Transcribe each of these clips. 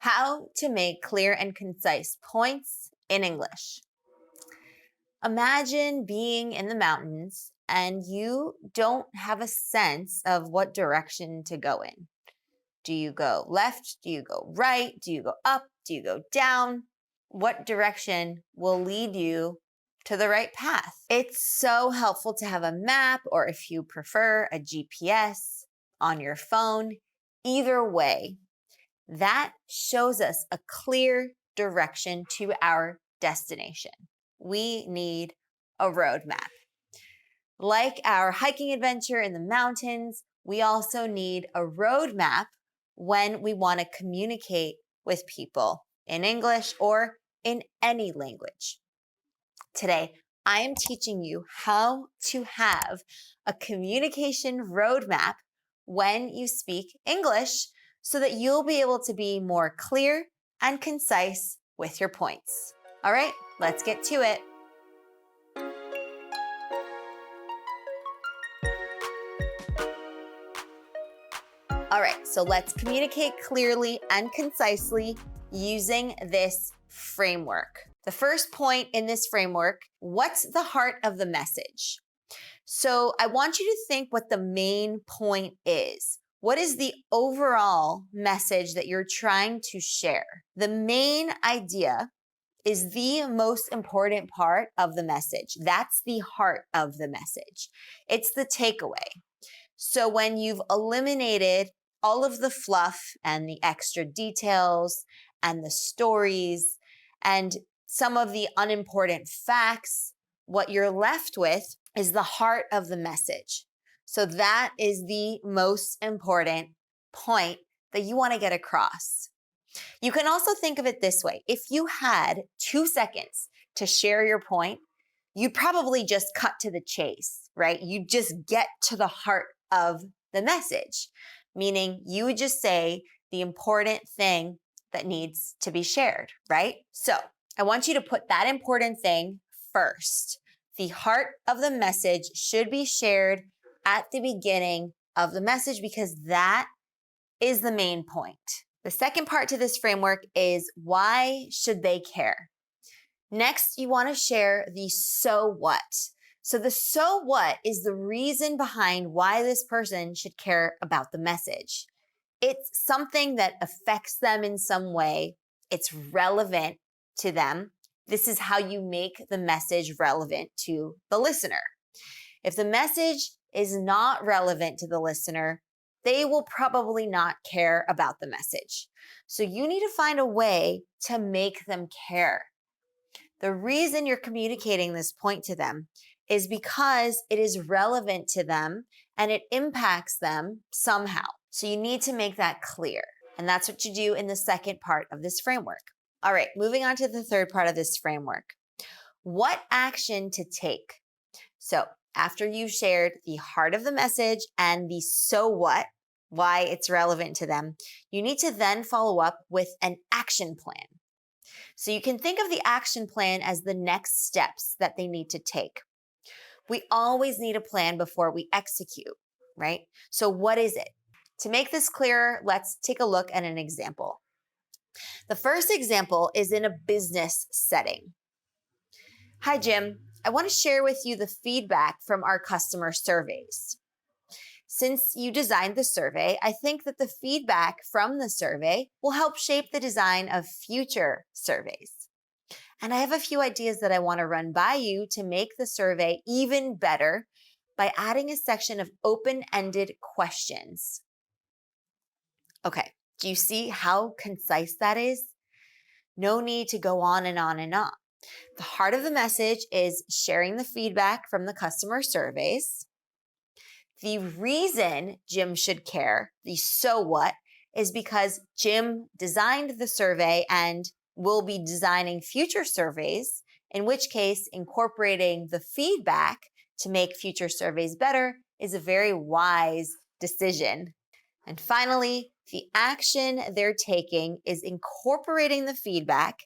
How to make clear and concise points in English. Imagine being in the mountains and you don't have a sense of what direction to go in. Do you go left? Do you go right? Do you go up? Do you go down? What direction will lead you to the right path? It's so helpful to have a map, or if you prefer, a GPS on your phone. Either way, that shows us a clear direction to our destination. We need a roadmap. Like our hiking adventure in the mountains, we also need a roadmap when we want to communicate with people in English or in any language. Today, I am teaching you how to have a communication roadmap when you speak English so that you'll be able to be more clear and concise with your points. All right, let's get to it. All right, so let's communicate clearly and concisely using this framework. The first point in this framework, what's the heart of the message? So I want you to think what the main point is. What is the overall message that you're trying to share? The main idea is the most important part of the message. That's the heart of the message. It's the takeaway. So when you've eliminated all of the fluff and the extra details and the stories and some of the unimportant facts, what you're left with is the heart of the message. So that is the most important point that you want to get across. You can also think of it this way. If you had 2 seconds to share your point, you'd probably just cut to the chase, right? You just get to the heart of the message, meaning you would just say the important thing that needs to be shared, right? So I want you to put that important thing first. The heart of the message should be shared at the beginning of the message because that is the main point. The second part to this framework is why should they care? Next, you want to share the so what. So the so what is the reason behind why this person should care about the message. It's something that affects them in some way. It's relevant to them. This is how you make the message relevant to the listener. If the message is not relevant to the listener, they will probably not care about the message. So you need to find a way to make them care. The reason you're communicating this point to them is because it is relevant to them and it impacts them somehow. So you need to make that clear. And that's what you do in the second part of this framework. All right, moving on to the third part of this framework. What action to take? So after you've shared the heart of the message and the so what, why it's relevant to them, you need to then follow up with an action plan. So you can think of the action plan as the next steps that they need to take. We always need a plan before we execute, right? So what is it? To make this clearer, let's take a look at an example. The first example is in a business setting. Hi, Jim. I want to share with you the feedback from our customer surveys. Since you designed the survey, I think that the feedback from the survey will help shape the design of future surveys. And I have a few ideas that I want to run by you to make the survey even better by adding a section of open-ended questions. Okay, do you see how concise that is? No need to go on and on and on. The heart of the message is sharing the feedback from the customer surveys. The reason Jim should care, the so what, is because Jim designed the survey and will be designing future surveys, in which case incorporating the feedback to make future surveys better is a very wise decision. And finally, the action they're taking is incorporating the feedback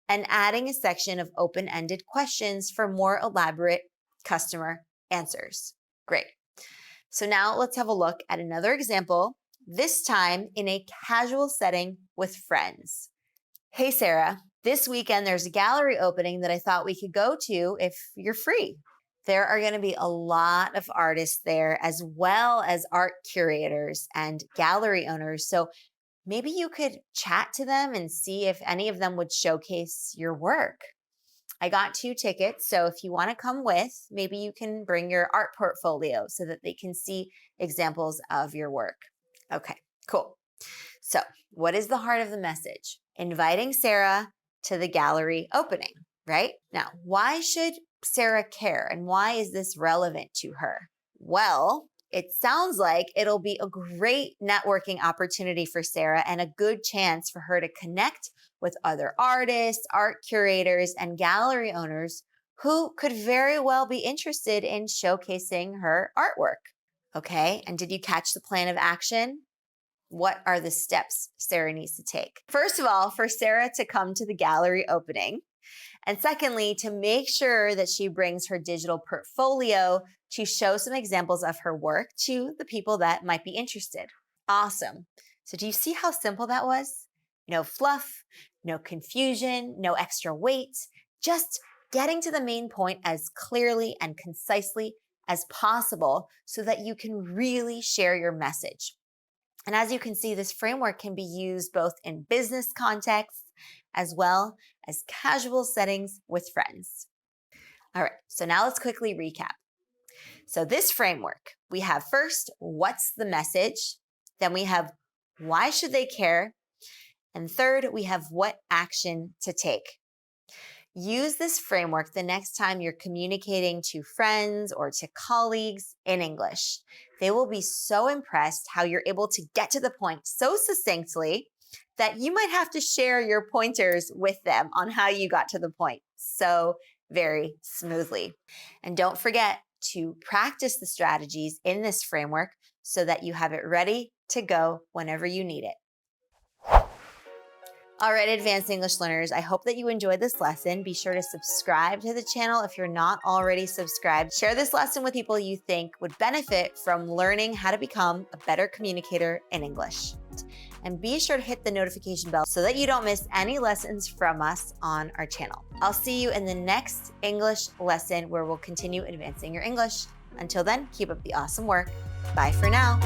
and adding a section of open-ended questions for more elaborate customer answers. Great. So now let's have a look at another example this time in a casual setting with friends. Hey, Sarah, this weekend there's a gallery opening that I thought we could go to if you're free. There are going to be a lot of artists there, as well as art curators and gallery owners. So maybe you could chat to them and see if any of them would showcase your work. I got 2 tickets, so if you want to come with, maybe you can bring your art portfolio so that they can see examples of your work. Okay, cool. So, what is the heart of the message? Inviting Sarah to the gallery opening, right? Now, why should Sarah care and why is this relevant to her? Well, it sounds like it'll be a great networking opportunity for Sarah and a good chance for her to connect with other artists, art curators, and gallery owners who could very well be interested in showcasing her artwork. Okay, and did you catch the plan of action? What are the steps Sarah needs to take? First of all, for Sarah to come to the gallery opening, and secondly, to make sure that she brings her digital portfolio to show some examples of her work to the people that might be interested. Awesome. So do you see how simple that was? No fluff, no confusion, no extra weight, just getting to the main point as clearly and concisely as possible so that you can really share your message. And as you can see, this framework can be used both in business contexts as well as casual settings with friends. All right, so now let's quickly recap. So this framework, we have first, what's the message? Then we have, why should they care? And third, we have what action to take. Use this framework the next time you're communicating to friends or to colleagues in English. They will be so impressed how you're able to get to the point so succinctly that you might have to share your pointers with them on how you got to the point so very smoothly. And don't forget to practice the strategies in this framework so that you have it ready to go whenever you need it. All right, advanced English learners, I hope that you enjoyed this lesson. Be sure to subscribe to the channel if you're not already subscribed. Share this lesson with people you think would benefit from learning how to become a better communicator in English. And be sure to hit the notification bell so that you don't miss any lessons from us on our channel. I'll see you in the next English lesson where we'll continue advancing your English. Until then, keep up the awesome work. Bye for now.